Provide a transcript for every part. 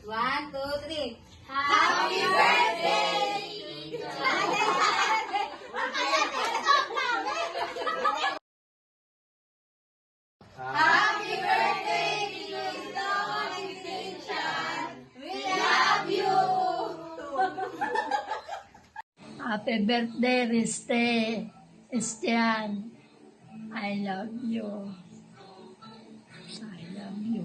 1, 2, 3. Happy birthday! Happy birthday, Tito Extension! We love you! Happy birthday, Riste. Estian. I love you. I love you.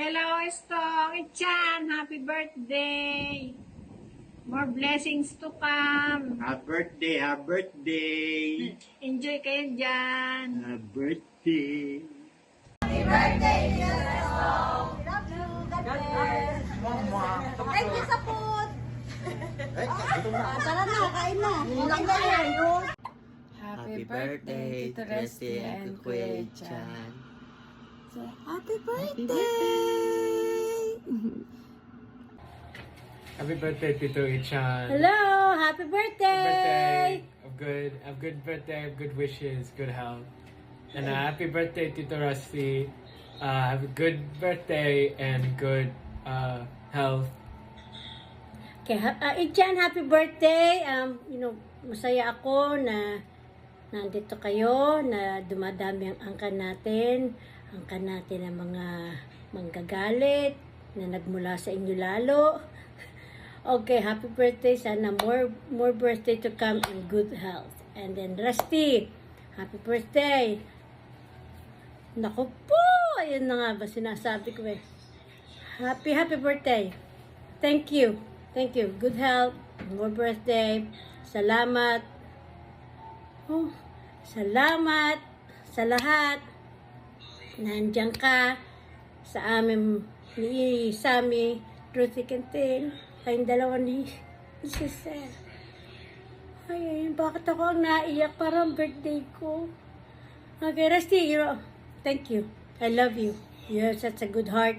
Hello, Estong. Ichan. Happy birthday. More blessings to come. Happy birthday, happy birthday. Enjoy kayo dyan. Happy birthday. Happy birthday, Tito Extension! Love you! God bless! Thank you sa food! Tara na, kain na! Kain na yan! Happy birthday, Tito Rusty and Kuya Chan. Happy birthday! Happy birthday, Tito Ichan. Hello. Happy birthday. Of good birthday, of good wishes, good health. And happy birthday, Tito Rusty. Have a good birthday and good health. Okay, Ichan, happy birthday. Masaya ako na nandito kayo, na dumadami ang angkan natin ng mga manggagalit, na nagmula sa inyo lalo. Okay, happy birthday. Sana more birthday to come in good health. And then, Rusty, happy birthday. Naku po! Ayun na nga ba sinasabi ko eh. Happy birthday. Thank you. Thank you. Good health. More birthday. Salamat. Oh, salamat sa lahat. Nandiyan ka sa amin ni Sammy, Ruthie Quintin, kayong dalawa ni Sister. Ay, bakit ako ang naiyak? Parang birthday ko. Okay, Rusty, thank you. I love you. You have such a good heart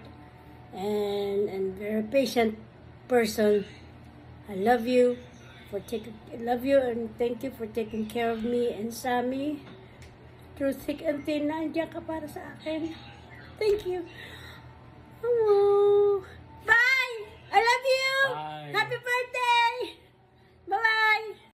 and very patient person. I love you and thank you for taking care of me and Sammy. Through thick and thin, nandiyan ka para sa akin. Thank you. Oh. Bye! I love you! Bye. Happy birthday! Bye-bye!